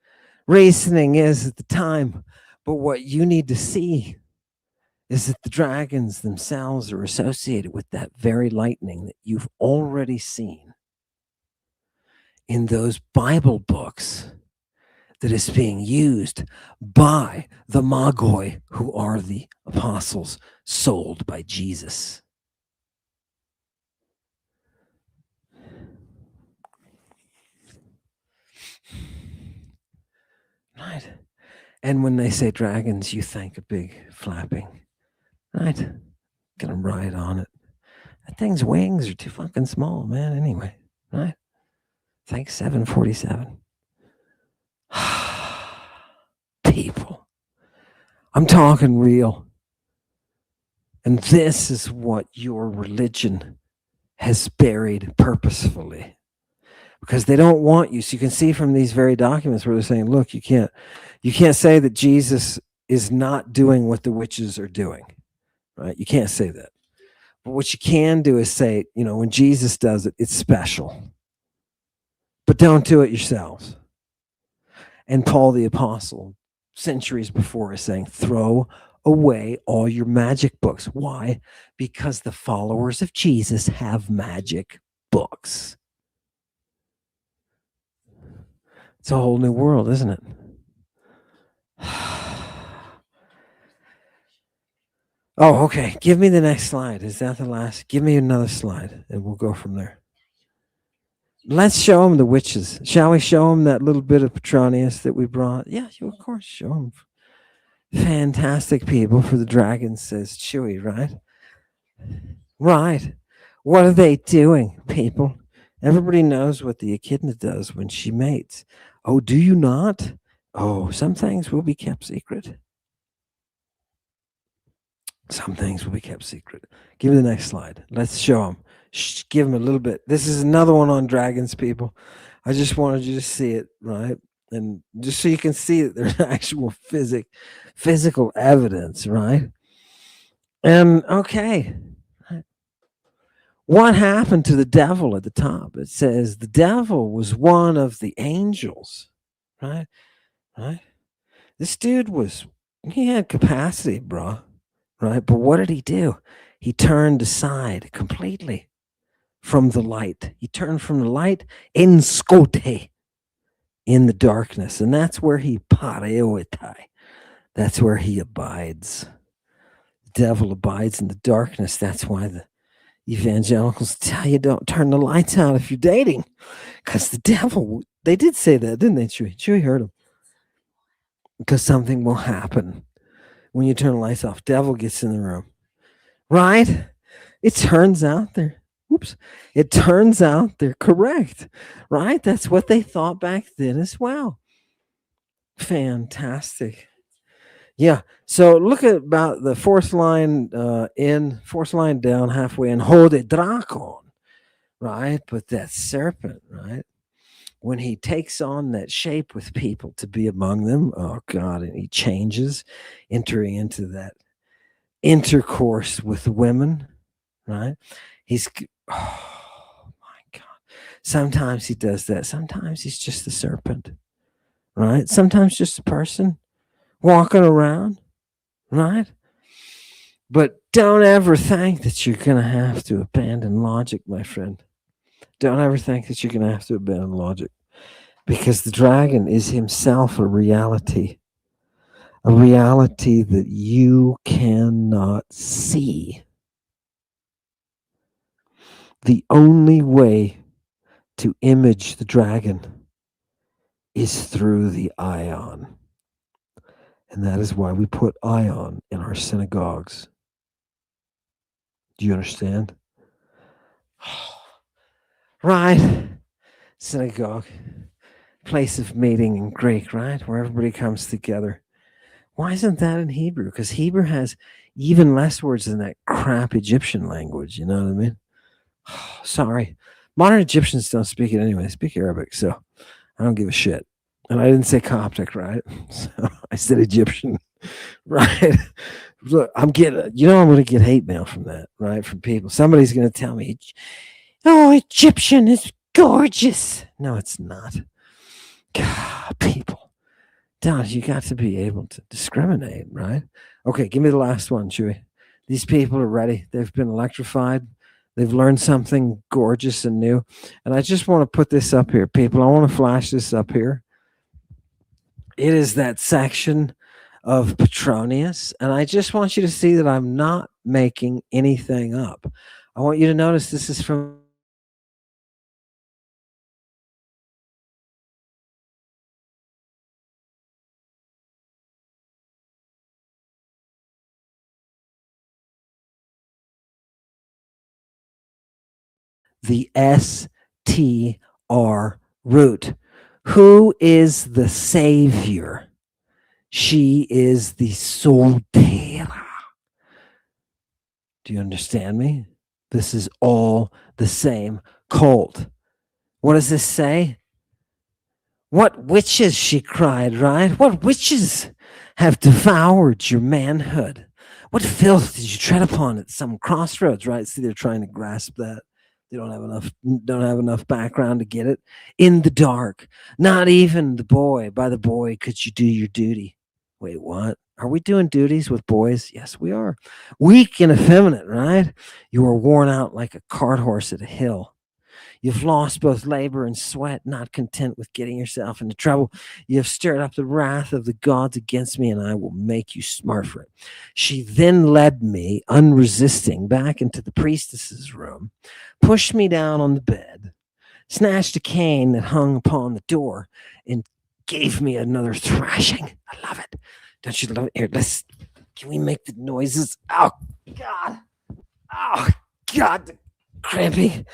reasoning is at the time. But what you need to see is that the dragons themselves are associated with that very lightning that you've already seen in those Bible books that is being used by the Magoi, who are the apostles sold by Jesus. Right. And when they say dragons, you think a big flapping. Right. Gonna ride on it. That thing's wings are too fucking small, man, anyway. Right? Think 747. People. I'm talking real. And this is what your religion has buried purposefully. Because they don't want you. So you can see from these very documents where they're saying, look, you can't say that Jesus is not doing what the witches are doing. Right? You can't say that. But what you can do is say, when Jesus does it, it's special. But don't do it yourselves. And Paul the Apostle, centuries before, is saying, throw away all your magic books. Why? Because the followers of Jesus have magic books. It's a whole new world, isn't it? Oh, okay. Give me the next slide. Is that the last? Give me another slide, and we'll go from there. Let's show them the witches. Shall we show them that little bit of Petronius that we brought? Yeah, of course, show them. Fantastic people for the dragons, says Chewie, right? Right. What are they doing, people? Everybody knows what the echidna does when she mates. Oh, do you not? Oh, some things will be kept secret. Some things will be kept secret. Give me the next slide. Let's show them. Give them a little bit. This is another one on dragons, people. I just wanted you to see it, right? And just so you can see that there's actual physical evidence, right? And okay. What happened to the devil at the top? It says the devil was one of the angels, right? Right? This dude he had capacity, bro. Right? But what did he do? He turned aside completely from the light. He turned from the light in skote, in the darkness. And that's where he pareoitai. That's where he abides. The devil abides in the darkness. That's why the evangelicals tell you don't turn the lights out if you're dating. Because the devil, they did say that, didn't they, Chewie? Chewie heard them. Because something will happen when you turn the lights off. Devil gets in the room. Right? It turns out they're correct. Right? That's what they thought back then as well. Fantastic. Yeah. So look at about the fourth line down halfway in Hode Drakon. Right? But that serpent, right? When he takes on that shape with people to be among them, oh God, and he changes, entering into that intercourse with women, right? Oh my God. Sometimes he does that. Sometimes he's just the serpent, right? Sometimes just a person walking around, right? But don't ever think that you're going to have to abandon logic, my friend. Don't ever think that you're going to have to abandon logic, because the dragon is himself a reality that you cannot see. The only way to image the dragon is through the ion. And that is why we put ion in our synagogues. Do you understand? Right. Synagogue, place of meeting in Greek, right? Where everybody comes together. Why isn't that in Hebrew? Because Hebrew has even less words than that crap Egyptian language. You know what I mean? Sorry. Modern Egyptians don't speak it anyway. They speak Arabic, so I don't give a shit. And I didn't say Coptic, right? So I said Egyptian, right? Look, I'm going to get hate mail from that, right? From people. Somebody's going to tell me, oh, Egyptian is gorgeous. No, it's not. God, people. Don, you got to be able to discriminate, right? Okay, give me the last one, Chewy. These people are ready. They've been electrified. They've learned something gorgeous and new. And I just want to put this up here, people. I want to flash this up here. It is that section of Petronius. And I just want you to see that I'm not making anything up. I want you to notice this is from the STR root. Who is the savior? She is the soltera. Do you understand me? This is all the same cult. What does this say? What witches, she cried, right? What witches have devoured your manhood? What filth did you tread upon at some crossroads, right? See, they're trying to grasp that. They don't have enough background to get it. In the dark, not even by the boy could you do your duty. Wait, what? Are we doing duties with boys? Yes, we are. Weak and effeminate, right? You are worn out like a cart horse at a hill. You've lost both labor and sweat, not content with getting yourself into trouble. You have stirred up the wrath of the gods against me, and I will make you smart for it. She then led me, unresisting, back into the priestess's room, pushed me down on the bed, snatched a cane that hung upon the door, and gave me another thrashing. I love it. Don't you love it? Here, can we make the noises? Oh, God. Oh, God. The cramping.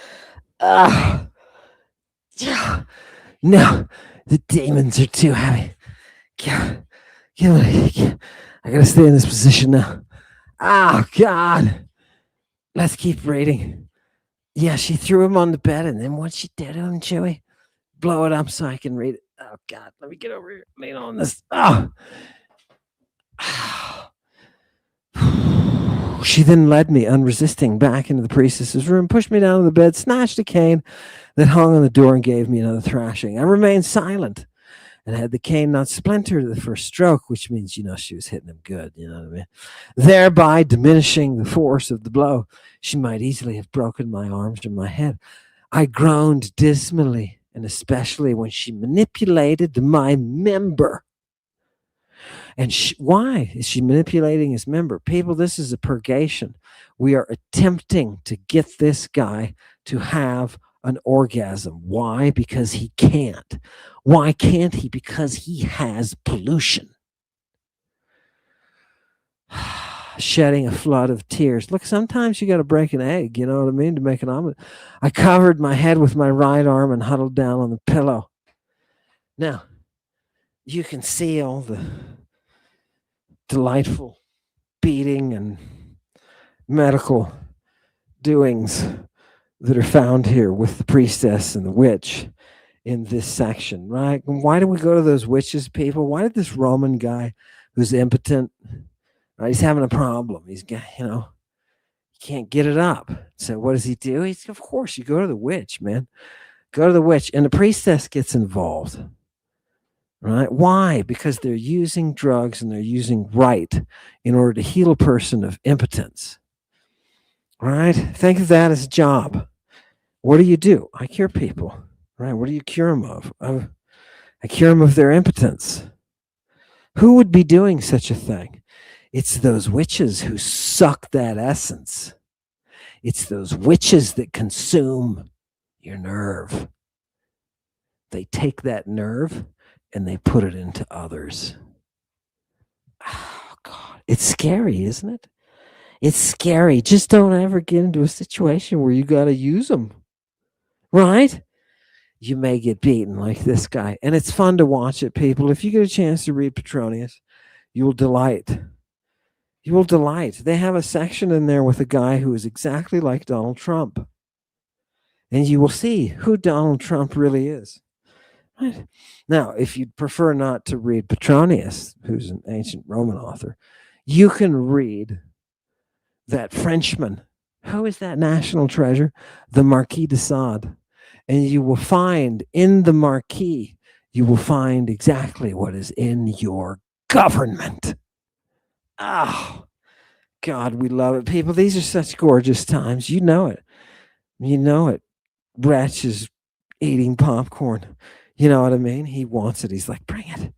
No, the demons are too heavy. I gotta stay in this position now. Oh, God. Let's keep reading. Yeah, she threw him on the bed, and then what she did to him, Chewy? Blow it up so I can read it. Oh, God. Let me get over here. Lean on this. Oh. She then led me, unresisting, back into the priestess's room, pushed me down on the bed, snatched a cane that hung on the door, and gave me another thrashing. I remained silent, and had the cane not splintered the first stroke, which means, she was hitting him good, you know what I mean? Thereby diminishing the force of the blow, she might easily have broken my arms or my head. I groaned dismally, and especially when she manipulated my member. And why is she manipulating his member? People, this is a purgation. We are attempting to get this guy to have an orgasm. Why? Because he can't. Why can't he? Because he has pollution. Shedding a flood of tears. Look, sometimes you got to break an egg, you know what I mean, to make an omelet. I covered my head with my right arm and huddled down on the pillow. Now, you can see all the delightful beating and medical doings that are found here with the priestess and the witch in this section, right? And why do we go to those witches, people? Why did this Roman guy who's impotent, right? He's having a problem. He's got, he can't get it up. So what does he do? Of course, you go to the witch, man. Go to the witch, and the priestess gets involved. Right? Why? Because they're using drugs and they're using rite in order to heal a person of impotence. Right? Think of that as a job. What do? I cure people. Right? What do you cure them of? I cure them of their impotence. Who would be doing such a thing? It's those witches who suck that essence. It's those witches that consume your nerve. They take that nerve and they put it into others. Oh, God. It's scary, isn't it? It's scary. Just don't ever get into a situation where you got to use them. Right? You may get beaten like this guy. And it's fun to watch it, people. If you get a chance to read Petronius, you will delight. You will delight. They have a section in there with a guy who is exactly like Donald Trump. And you will see who Donald Trump really is. Right? Now, if you'd prefer not to read Petronius, who's an ancient Roman author, you can read that Frenchman. Who is that national treasure? The Marquis de Sade. And you will find in the Marquis, you will find exactly what is in your government. Oh, God, we love it. People, these are such gorgeous times. You know it. You know it. Wretch is eating popcorn. You know what I mean? He wants it. He's like, bring it.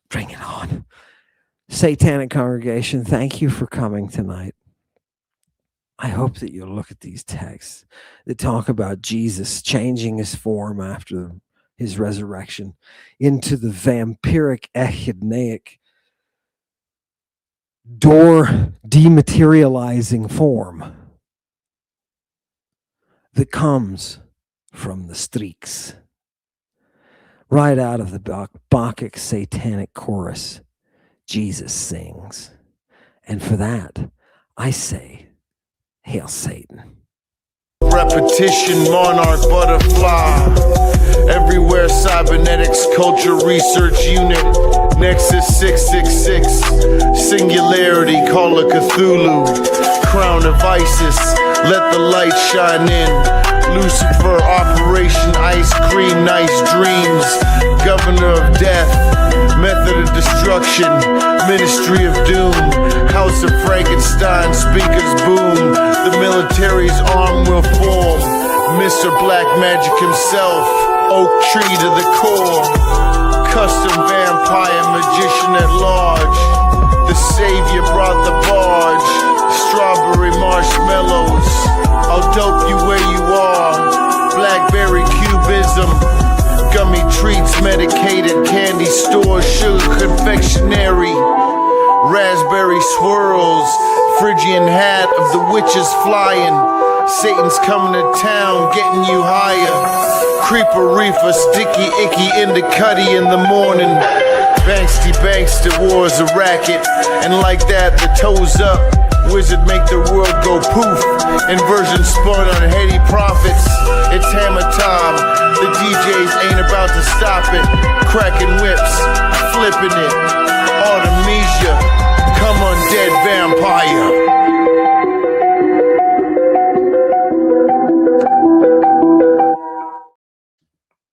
Bring it on. Satanic congregation, thank you for coming tonight. I hope that you'll look at these texts that talk about Jesus changing his form after his resurrection into the vampiric, echidnaic, door dematerializing form that comes from the streaks. Right out of the Bacchic satanic chorus, Jesus sings. And for that, I say, Hail Satan. Repetition, monarch, butterfly. Everywhere, cybernetics, culture research unit. Nexus 666. Singularity, call it Cthulhu. Crown of Isis, let the light shine in. Lucifer, Operation Ice Cream, nice dreams. Governor of Death, Method of Destruction, Ministry of Doom. House of Frankenstein, speakers boom. The military's arm will form. Mr. Black Magic himself, oak tree to the core. Custom vampire magician at large. The savior brought the barge. Strawberry marshmallows, I'll dope you where you are. Blackberry cubism, gummy treats, medicated candy stores, sugar confectionery. Raspberry swirls, Phrygian hat of the witches flying. Satan's coming to town, getting you higher. Creeper reefer, sticky icky in the cutty in the morning. Bankster war's a racket, and like that the toes up. Wizard make the world go poof. Inversion spun on heady profits. It's hammer time. The DJs ain't about to stop it. Cracking whips, flipping it. Autumn